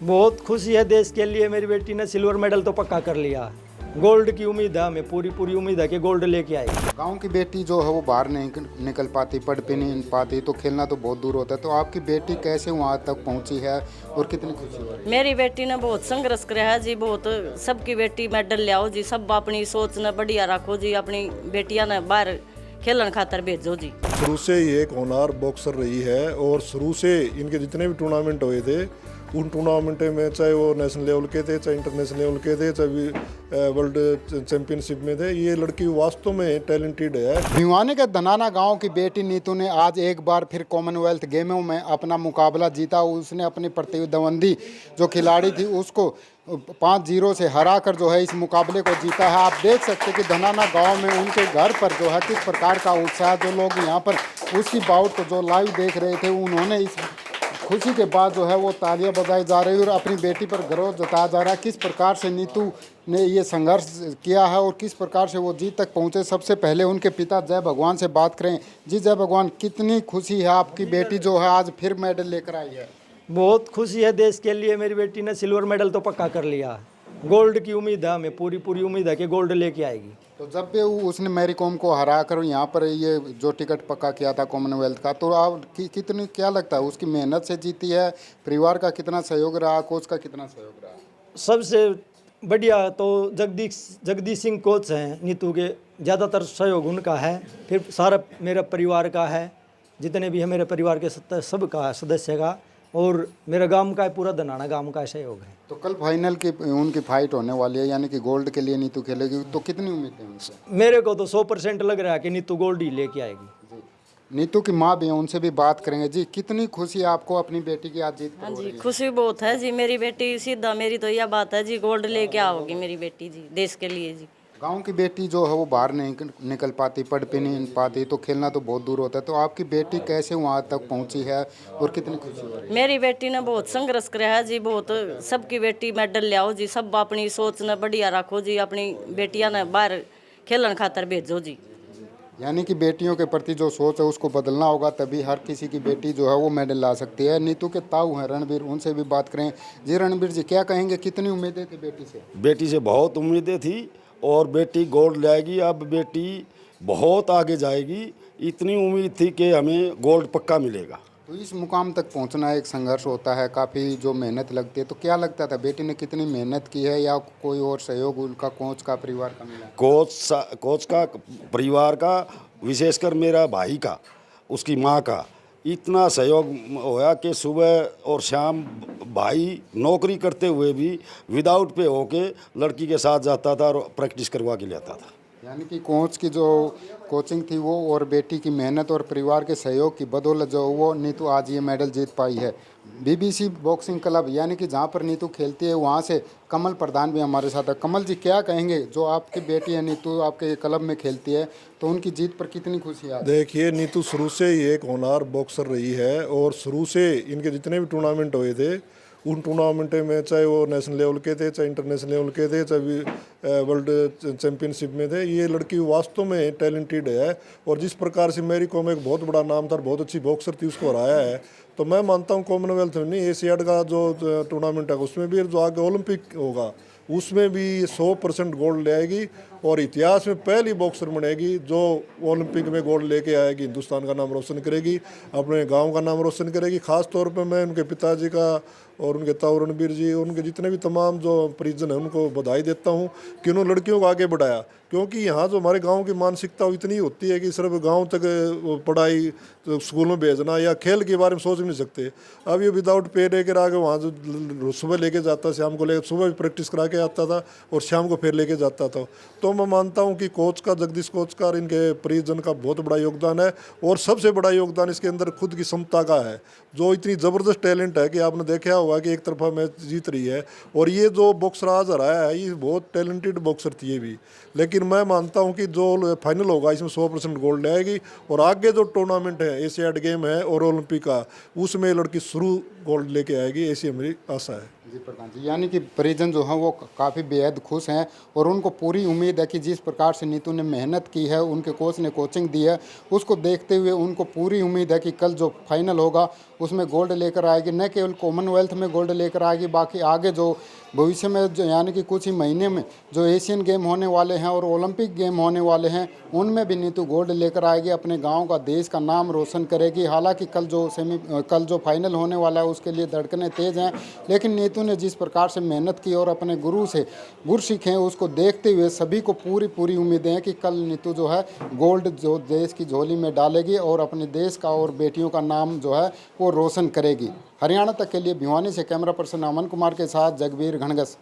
बहुत खुशी है देश के लिए। मेरी बेटी ने सिल्वर मेडल तो पक्का कर लिया। गोल्ड की उम्मीद है हमें, पूरी पूरी उम्मीद है कि गोल्ड लेके आएगी। गांव की बेटी जो है वो बाहर नहीं निकल पाती, पढ़ भी नहीं पाती, तो खेलना तो बहुत दूर होता है। तो आपकी बेटी कैसे वहाँ तक पहुँची है और कितनी खुशी हो रही है? मेरी बेटी ने बहुत संघर्ष कराया है जी, बहुत। सबकी बेटी मेडल ले आओ जी, सब अपनी सोच ने बढ़िया रखो जी, अपनी बेटियां ने बाहर खेलन खातर भेजो जी। शुरू से ही एक होनहार बॉक्सर रही है और शुरू से इनके जितने भी टूर्नामेंट हुए थे उन टूर्नामेंट में, चाहे वो नेशनल लेवल के थे, चाहे इंटरनेशनल लेवल के थे, चाहे वर्ल्ड चैंपियनशिप में थे, ये लड़की वास्तव में टैलेंटेड है। भिवानी के धनाना गांव की बेटी नीतू ने आज एक बार फिर कॉमनवेल्थ गेमों में अपना मुकाबला जीता। उसने अपनी प्रतिद्वंदी जो खिलाड़ी थी उसको 5-0 से हराकर जो है इस मुकाबले को जीता है। आप देख सकते हैं कि धनाना गांव में उनके घर पर जो है किस प्रकार का उत्साह, जो लोग यहाँ पर उसकी बाउट को जो लाइव देख रहे थे, उन्होंने इस खुशी के बाद जो है वो तालियां बजाई जा रही है और अपनी बेटी पर गर्व जताया जा रहा है। किस प्रकार से नीतू ने ये संघर्ष किया है और किस प्रकार से वो जीत तक पहुंचे। सबसे पहले उनके पिता जय भगवान से बात करें। जी जय भगवान, कितनी खुशी है आपकी बेटी जो है आज फिर मेडल लेकर आई है? बहुत खुशी है देश के लिए। मेरी बेटी ने सिल्वर मेडल तो पक्का कर लिया। गोल्ड की उम्मीद है हमें, पूरी पूरी उम्मीद है कि गोल्ड लेके आएगी। तो जब भी उसने मैरी कॉम को हरा कर यहाँ पर ये जो टिकट पक्का किया था कॉमनवेल्थ का, तो आप कितनी क्या लगता है उसकी मेहनत से जीती है? परिवार का कितना सहयोग रहा, कोच का कितना सहयोग रहा? सबसे बढ़िया तो जगदीश सिंह कोच हैं नीतू के, ज़्यादातर सहयोग उनका है। फिर सारा मेरा परिवार का है, जितने भी है मेरे परिवार के सबका सदस्य का, और मेरे गांव का है, पूरा धनाना गांव का सहयोग है। तो कल फाइनल की उनकी फाइट होने वाली है, यानी कि गोल्ड के लिए नीतू खेलेगी, तो कितनी उम्मीद है उनसे? मेरे को तो 100% लग रहा है कि नीतू गोल्ड ही लेके आएगी। नीतू की माँ भी हैं, उनसे भी बात करेंगे। जी कितनी खुशी आपको अपनी बेटी की आज जीत पर हाँ हो जी, रही है? खुशी बहुत है जी। मेरी बेटी सीधा, मेरी तो यह बात है जी, गोल्ड लेके आओगी मेरी बेटी जी, देश के लिए जी। गांव की बेटी जो है वो बाहर नहीं निकल पाती, पढ़ भी नहीं पाती, तो खेलना तो बहुत दूर होता है। तो आपकी बेटी कैसे वहाँ तक पहुँची है और कितनी खुशी हो रही है? मेरी बेटी ने बहुत संघर्ष कराया है जी, बहुत। सबकी बेटी मेडल ले आओ जी, सब अपनी सोच ने बढ़िया रखो जी, अपनी बेटियां ने बाहर खेलन खातर भेजो जी। यानी कि बेटियों के प्रति जो सोच है उसको बदलना होगा, तभी हर किसी की बेटी जो है वो मेडल ला सकती है। नीतू के ताऊ हैं रणबीर, उनसे भी बात करें। जी रणबीर जी, क्या कहेंगे, कितनी उम्मीदें थी बेटी से? बेटी से बहुत उम्मीदें थी और बेटी गोल्ड लाएगी। अब बेटी बहुत आगे जाएगी, इतनी उम्मीद थी कि हमें गोल्ड पक्का मिलेगा। तो इस मुकाम तक पहुंचना एक संघर्ष होता है, काफ़ी जो मेहनत लगती है। तो क्या लगता था बेटी ने कितनी मेहनत की है, या कोई और सहयोग उनका कोच का, परिवार का मिला? कोच का, परिवार का, विशेषकर मेरा भाई का, उसकी माँ का इतना सहयोग होया कि सुबह और शाम भाई नौकरी करते हुए भी विदाउट पे होके लड़की के साथ जाता था और प्रैक्टिस करवा के लाता था। यानी कि कोच की जो कोचिंग थी वो और बेटी की मेहनत और परिवार के सहयोग की बदौलत जो वो नीतू आज ये मेडल जीत पाई है। बीबीसी बॉक्सिंग क्लब यानी कि जहाँ पर नीतू खेलती है वहाँ से कमल प्रधान भी हमारे साथ है। कमल जी, क्या कहेंगे, जो आपकी बेटी है नीतू आपके क्लब में खेलती है, तो उनकी जीत पर कितनी खुशी है? देखिए, नीतू शुरू से ही एक होनहार बॉक्सर रही है और शुरू से इनके जितने भी टूर्नामेंट हुए थे उन टूर्नामेंट में, चाहे वो नेशनल लेवल के थे, चाहे इंटरनेशनल लेवल के थे, चाहे वर्ल्ड चैंपियनशिप में थे, ये लड़की वास्तव में टैलेंटेड है। और जिस प्रकार से मैरी कॉम एक बहुत बड़ा नाम था, बहुत अच्छी बॉक्सर थी, उसको हराया है, तो मैं मानता हूँ कॉमनवेल्थ में नहीं, एशियाड का जो टूर्नामेंट है उसमें भी, जो आगे ओलंपिक होगा उसमें भी 100% गोल्ड ले आएगी और इतिहास में पहली बॉक्सर बनेगी जो ओलंपिक में गोल्ड लेके आएगी। हिंदुस्तान का नाम रोशन करेगी, अपने गांव का नाम रोशन करेगी। ख़ास तौर पे मैं उनके पिताजी का और उनके ताऊ रणबीर जी, उनके जितने भी तमाम जो परिजन हैं उनको बधाई देता हूं कि उन्होंने लड़कियों को आगे बढ़ाया। क्योंकि यहाँ जो हमारे गांव की मानसिकता इतनी होती है कि सिर्फ गांव तक पढ़ाई, तो स्कूल में भेजना या खेल के बारे में सोच नहीं सकते। अब ये विदाउट पे लेकर आगे वहाँ जो सुबह लेके जाता, शाम को लेकर, सुबह भी प्रैक्टिस करा के आता था और शाम को फिर लेके जाता था। तो मैं मानता हूँ कि कोच का, जगदीश कोच का और इनके परिजन का बहुत बड़ा योगदान है। और सबसे बड़ा योगदान इसके अंदर खुद की क्षमता का है, जो इतनी ज़बरदस्त टैलेंट है कि आपने देखा होगा कि एक तरफा मैच जीत रही है। और ये जो बॉक्सर आज हराया है, ये बहुत टैलेंटेड बॉक्सर थी ये भी। लेकिन मैं मानता हूं कि जो फाइनल होगा इसमें 100% गोल्ड आएगी और आगे जो टूर्नामेंट है, एशियाड गेम है और ओलंपिक का, उसमें लड़की शुरू गोल्ड लेके आएगी, ऐसी हमारी आशा है। जी प्रधान जी, यानी कि परिजन जो हैं वो काफ़ी बेहद खुश हैं और उनको पूरी उम्मीद है कि जिस प्रकार से नीतू ने मेहनत की है, उनके कोच ने कोचिंग दी है, उसको देखते हुए उनको पूरी उम्मीद है कि कल जो फाइनल होगा उसमें गोल्ड लेकर आएगी। न केवल कॉमनवेल्थ में गोल्ड लेकर आएगी, बाकी आगे जो भविष्य में जो यानी कि कुछ ही महीने में जो एशियन गेम होने वाले हैं और ओलंपिक गेम होने वाले हैं, उनमें भी नीतू गोल्ड लेकर आएगी, अपने गांव का, देश का नाम रोशन करेगी। हालांकि कल जो फाइनल होने वाला है उसके लिए धड़कनें तेज़ हैं, लेकिन नीतू ने जिस प्रकार से मेहनत की और अपने गुरु से गुर सीखे, उसको देखते हुए सभी को पूरी उम्मीदें हैं कि कल नीतू जो है गोल्ड जो देश की झोली में डालेगी और अपने देश का और बेटियों का नाम जो है वो रोशन करेगी। हरियाणा तक के लिए भिवानी से कैमरा पर्सन अमन कुमार के साथ जगबीर घनगस।